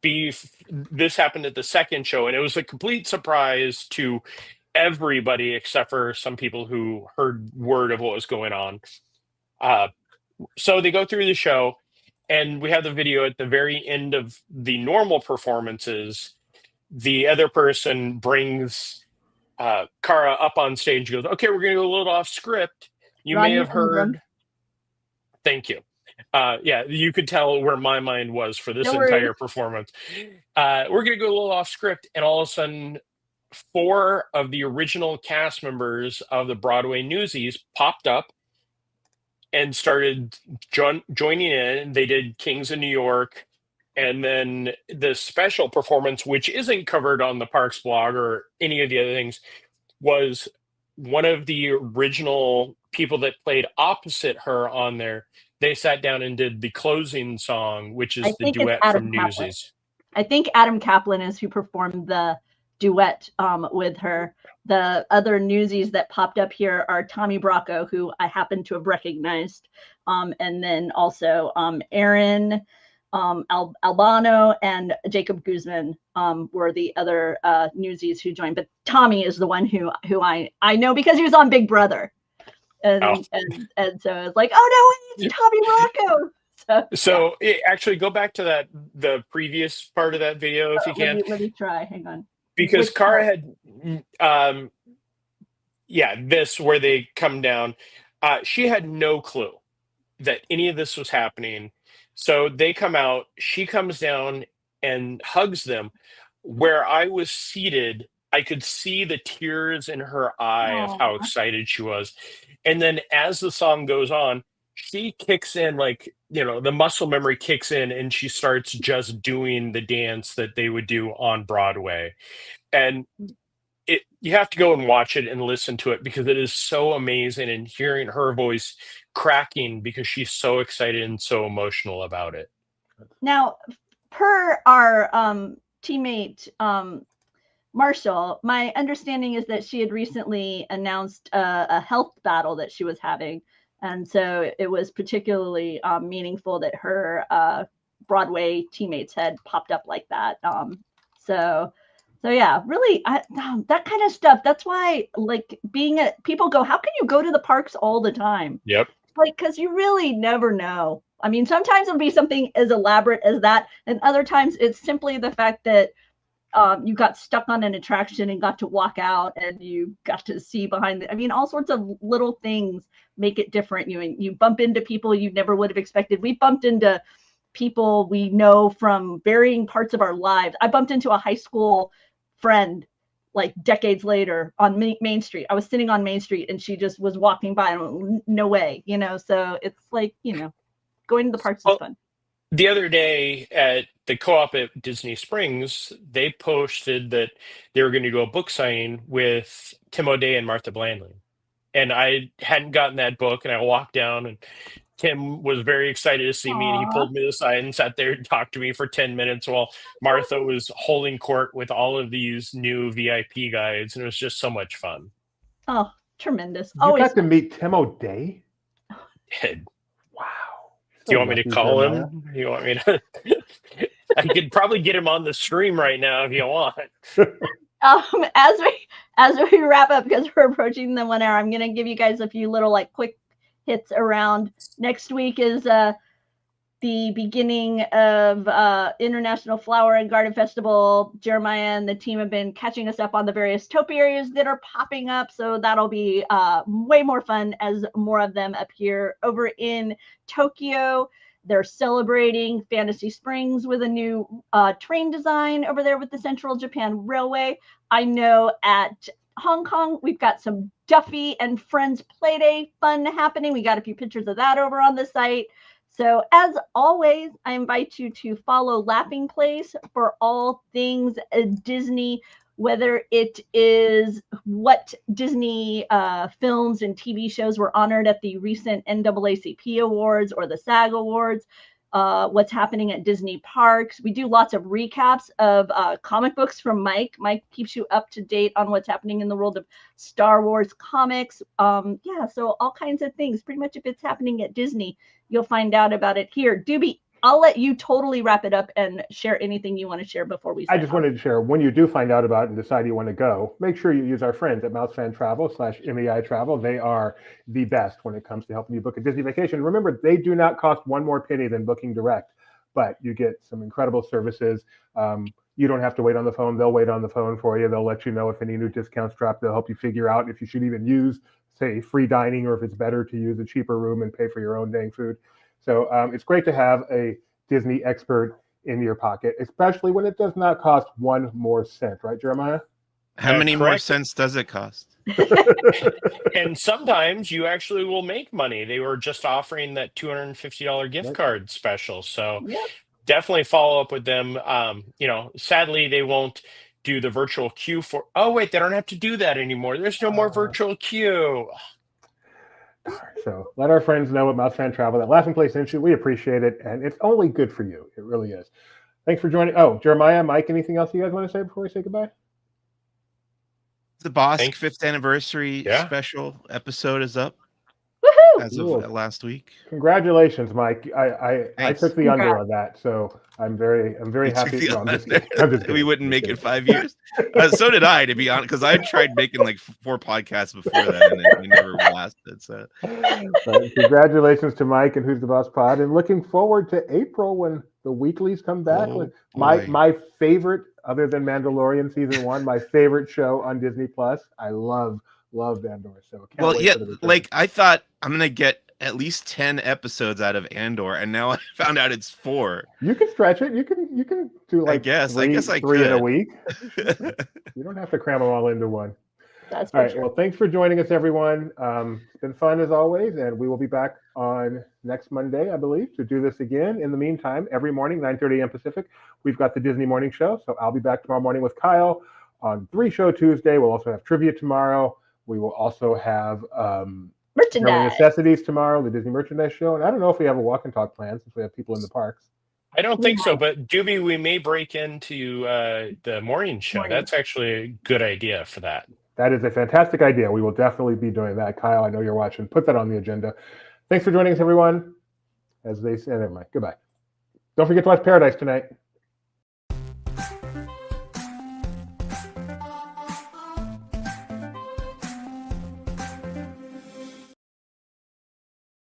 be. This happened at the second show, and it was a complete surprise to everybody except for some people who heard word of what was going on. So they go through the show, and we have the video at the very end of the normal performances. The other person brings Cara up on stage and goes, okay, we're going to go a little off script. You may have heard. Thank you. Yeah, you could tell where my mind was for this entire performance. We're going to go a little off script, and all of a sudden, 4 of the original cast members of the Broadway Newsies popped up and started joining in. They did Kings of New York. And then the special performance, which isn't covered on the Parks blog or any of the other things, was one of the original people that played opposite her on there. They sat down and did the closing song, which is the duet from Newsies. I think Adam Kaplan is who performed the duet with her. The other newsies that popped up here are Tommy Bracco, who I happen to have recognized, and then also Aaron Albano and Jacob Guzman were the other newsies who joined. But Tommy is the one who I know because he was on Big Brother, and so it's like, oh no, it's Tommy Bracco. So actually go back to the previous part of that video if you can. Let me try. Hang on. Because Cara had, this where they come down. She had no clue that any of this was happening. So they come out. She comes down and hugs them. Where I was seated, I could see the tears in her eye of how excited she was. And then as the song goes on, she kicks in, like, the muscle memory kicks in, and she starts just doing the dance that they would do on Broadway. And you have to go and watch it and listen to it because it is so amazing, and hearing her voice cracking because she's so excited and so emotional about it. Now, per our teammate Marshall, my understanding is that she had recently announced a health battle that she was having. And so it was particularly meaningful that her Broadway teammates had popped up like that. So yeah, really, that kind of stuff. That's why, like, people go, how can you go to the parks all the time? Yep. Like, because you really never know. I mean, sometimes it'll be something as elaborate as that, and other times it's simply the fact that you got stuck on an attraction and got to walk out, and you got to see behind all sorts of little things make it different. You bump into people you never would have expected. We bumped into people we know from varying parts of our lives. I bumped into a high school friend like decades later on Main Street. I was sitting on Main Street and she just was walking by. No way, so it's like, going to the parks is fun. The other day at the co-op at Disney Springs, they posted that they were going to do a book signing with Tim O'Day and Martha Blandling. And I hadn't gotten that book, and I walked down, and Tim was very excited to see me, and he pulled me aside and sat there and talked to me for 10 minutes while Martha was holding court with all of these new VIP guides, and it was just so much fun. Oh, tremendous. You got to meet Tim O'Day? Did. Wow. Do you want me to call him? You want me to? I could probably get him on the stream right now if you want. As we wrap up, because we're approaching the 1 hour, I'm going to give you guys a few little quick hits around. Next week is the beginning of International Flower and Garden Festival. Jeremiah and the team have been catching us up on the various topiaries that are popping up, so that'll be way more fun as more of them appear. Over in Tokyo, they're celebrating Fantasy Springs with a new train design over there with the Central Japan Railway. I know at Hong Kong, we've got some Duffy and Friends Playday fun happening. We got a few pictures of that over on the site. So as always, I invite you to follow Laughing Place for all things Disney, whether it is what Disney films and TV shows were honored at the recent NAACP Awards or the SAG Awards, what's happening at Disney parks. We do lots of recaps of comic books from Mike. Mike keeps you up to date on what's happening in the world of Star Wars comics. So all kinds of things. Pretty much if it's happening at Disney, you'll find out about it here. Doobie, I'll let you totally wrap it up and share anything you want to share before we. I just wanted to share, when you do find out about it and decide you want to go, make sure you use our friends at Mousefan Travel /MEI Travel. They are the best when it comes to helping you book a Disney vacation. Remember, they do not cost one more penny than booking direct, but you get some incredible services. You don't have to wait on the phone. They'll wait on the phone for you. They'll let you know if any new discounts drop. They'll help you figure out if you should even use, say, free dining, or if it's better to use a cheaper room and pay for your own dang food. So it's great to have a Disney expert in your pocket, especially when it does not cost one more cent, right, Jeremiah? How many more cents does it cost? And sometimes you actually will make money. They were just offering that $250 gift card special. So definitely follow up with them. Sadly, they won't do the virtual queue for, they don't have to do that anymore. There's no more virtual queue. So let our friends know at Mousefan Travel that Laughing Place Institute, we appreciate it, and it's only good for you. It really is. Thanks for joining. Oh, Jeremiah, Mike, anything else you guys want to say before we say goodbye? The Bosk 5th anniversary special episode is up Woohoo! as of last week. Congratulations, Mike. I took the under on that, so I'm very happy. No, I'm just kidding. We wouldn't make it 5 years. So did I, to be honest, because I tried making like 4 podcasts before that, and then we never lasted. So, congratulations to Mike and Who's the Boss Pod, and looking forward to April when the weeklies come back. With my favorite, other than Mandalorian season 1, my favorite show on Disney Plus. I love Andor. So like I thought I'm gonna get at least 10 episodes out of Andor, and now I found out it's 4. You can stretch it. You can do like I guess I three in a week. You don't have to cram them all into one. That's all right. Sure. Well, thanks for joining us, everyone. It's been fun as always, and we will be back on next Monday, I believe, to do this again. In the meantime, every morning, 9:30 a.m. Pacific, we've got the Disney Morning Show. So I'll be back tomorrow morning with Kyle on 3 Show Tuesday. We'll also have trivia tomorrow. We will also have merchandise necessities tomorrow, the Disney merchandise show. And I don't know if we have a walk and talk plan since we have people in the parks. I don't think so, but Doobie, we may break into the morning show. That's actually a good idea for that. That is a fantastic idea. We will definitely be doing that. Kyle, I know you're watching. Put that on the agenda. Thanks for joining us, everyone. As they say, never mind. Goodbye. Don't forget to watch Paradise tonight.